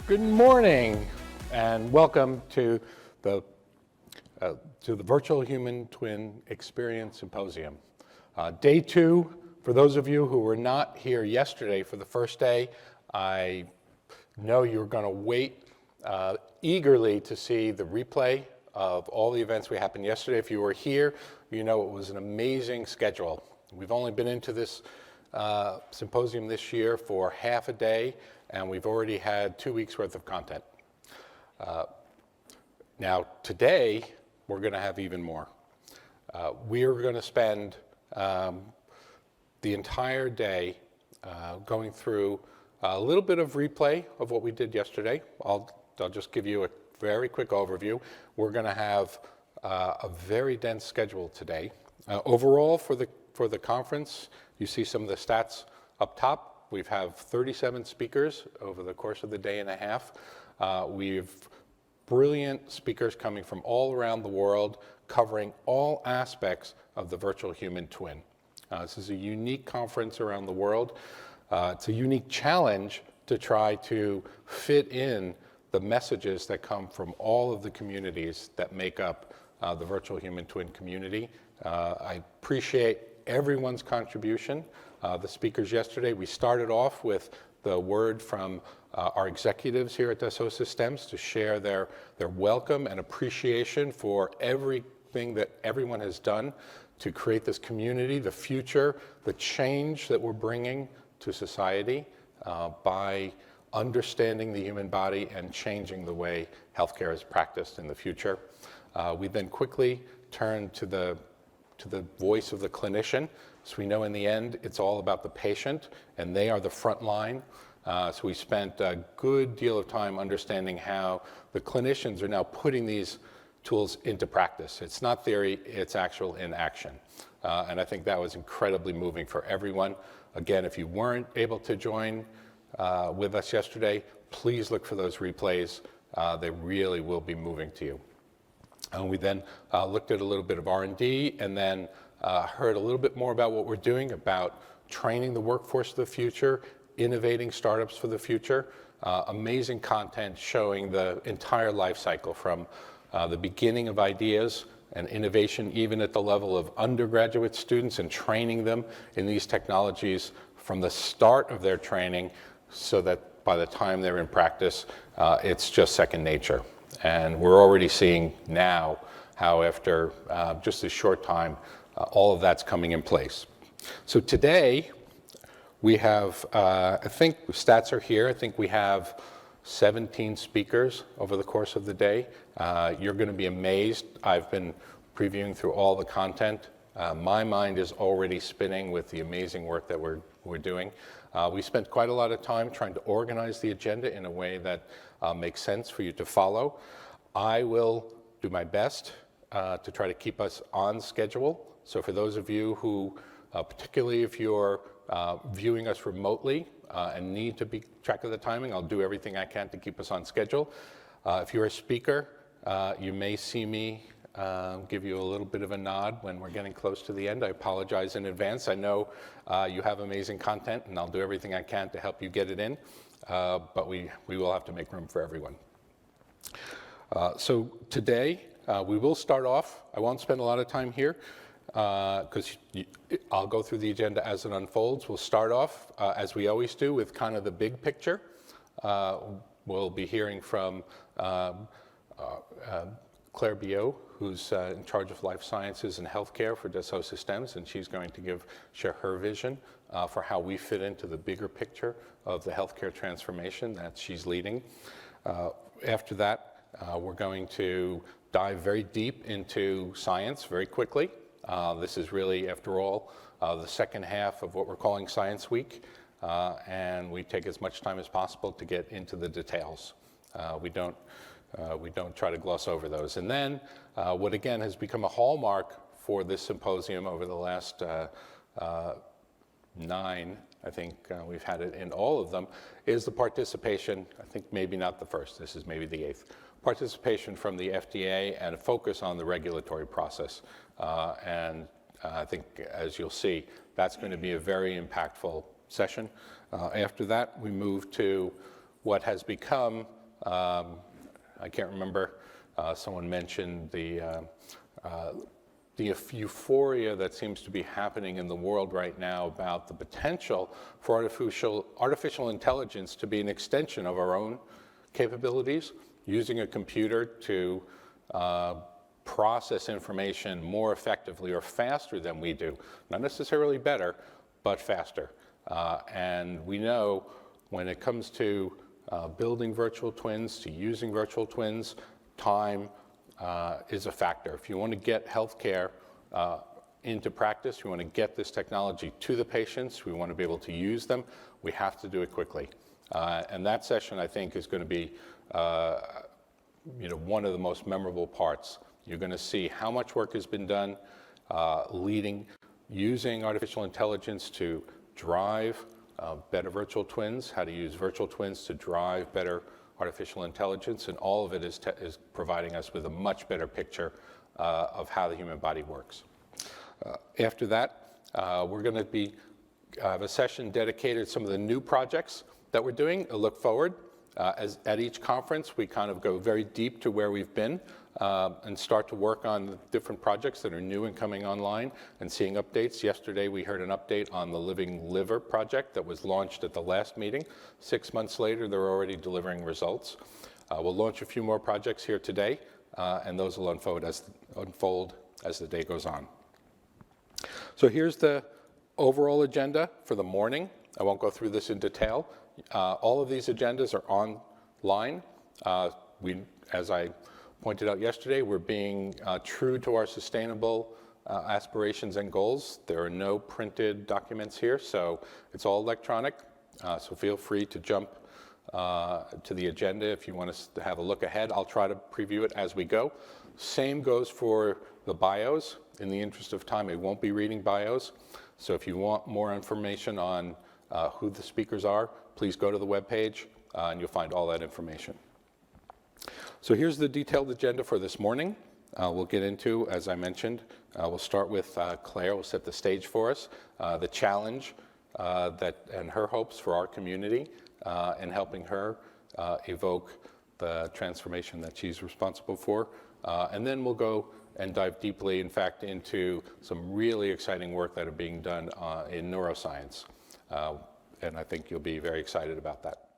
Good morning, and welcome to the Virtual Human Twin Experience Symposium. Day 2, for those of you who were not here yesterday for the first day, I know you're going to wait eagerly to see the replay of all the events we happened yesterday. If you were here, you know it was an amazing schedule. We've only been into this symposium this year for half a day, and we've already had 2 weeks worth of content. Now today, we're going to have even more. We're going to spend the entire day going through a little bit of replay of what we did yesterday. I'll just give you a very quick overview. We're going to have a very dense schedule today. Overall, for the conference, you see some of the stats up top. We have 37 speakers over the course of the day and a half. We've brilliant speakers coming from all around the world, covering all aspects of the virtual human twin. This is a unique conference around the world. It's a unique challenge to try to fit in the messages that come from all of the communities that make up the virtual human twin community. I appreciate everyone's contribution. The speakers yesterday, we started off with the word from our executives here at Dassault Systèmes to share their welcome and appreciation for everything that everyone has done to create this community, the future, the change that we're bringing to society by understanding the human body and changing the way healthcare is practiced in the future. We then quickly turned to the voice of the clinician. So we know in the end, it's all about the patient, and they are the front line. So we spent a good deal of time understanding how the clinicians are now putting these tools into practice. It's not theory, it's actual in action. And I think that was incredibly moving for everyone. Again, if you weren't able to join with us yesterday, please look for those replays. They really will be moving to you. And we then looked at a little bit of R&D and then heard a little bit more about what we're doing about training the workforce of the future, innovating startups for the future. Amazing content showing the entire life cycle from the beginning of ideas and innovation, even at the level of undergraduate students, and training them in these technologies from the start of their training so that by the time they're in practice, it's just second nature. And we're already seeing now how after just a short time, all of that's coming in place. So today, we have, I think the stats are here, I think we have 17 speakers over the course of the day. You're going to be amazed. I've been previewing through all the content. My mind is already spinning with the amazing work that we're doing. We spent quite a lot of time trying to organize the agenda in a way that makes sense for you to follow. I will do my best to try to keep us on schedule. So for those of you who, particularly if you're viewing us remotely and need to be track of the timing, I'll do everything I can to keep us on schedule. If you're a speaker, you may see me give you a little bit of a nod when we're getting close to the end. I apologize in advance. I know you have amazing content, and I'll do everything I can to help you get it in, but we will have to make room for everyone. So today, we will start off. I won't spend a lot of time here because I'll go through the agenda as it unfolds. We'll start off, as we always do, with kind of the big picture. We'll be hearing from Claire Biot, who's in charge of life sciences and healthcare for Dassault Systèmes, and she's going to share her vision for how we fit into the bigger picture of the healthcare transformation that she's leading. After that, we're going to dive very deep into science very quickly. This is really, after all, the second half of what we're calling Science Week, and we take as much time as possible to get into the details. We don't try to gloss over those. And then what again has become a hallmark for this symposium over the last 9, I think we've had it in all of them, is the participation, I think maybe not the first, this is maybe the 8th, participation from the FDA and a focus on the regulatory process. And I think, as you'll see, that's going to be a very impactful session. After that, we move to what has become I can't remember, someone mentioned the euphoria that seems to be happening in the world right now about the potential for artificial intelligence to be an extension of our own capabilities, using a computer to process information more effectively or faster than we do. Not necessarily better, but faster. And we know when it comes to building virtual twins, to using virtual twins, time is a factor. If you want to get healthcare into practice, we want to get this technology to the patients, we want to be able to use them, we have to do it quickly. And that session, I think, is going to be one of the most memorable parts. You're going to see how much work has been done using artificial intelligence to drive better virtual twins, how to use virtual twins to drive better artificial intelligence, and all of it is providing us with a much better picture of how the human body works. After that, we're going to have a session dedicated to some of the new projects that we're doing, a look forward. At each conference, we kind of go very deep to where we've been and start to work on the different projects that are new and coming online and seeing updates. Yesterday, we heard an update on the Living Liver project that was launched at the last meeting. 6 months later, they're already delivering results. We'll launch a few more projects here today, and those will unfold as the day goes on. So here's the overall agenda for the morning. I won't go through this in detail. All of these agendas are online. As I pointed out yesterday, we're being true to our sustainable aspirations and goals. There are no printed documents here, so it's all electronic. So feel free to jump to the agenda if you want to have a look ahead. I'll try to preview it as we go. Same goes for the bios. In the interest of time, I won't be reading bios. So if you want more information on who the speakers are, please go to the webpage and you'll find all that information. So here's the detailed agenda for this morning. We'll get into, as I mentioned, we'll start with Claire, will set the stage for us, the challenge and her hopes for our community and helping her evoke the transformation that she's responsible for. And then we'll go and dive deeply, in fact, into some really exciting work that are being done in neuroscience. And I think you'll be very excited about that.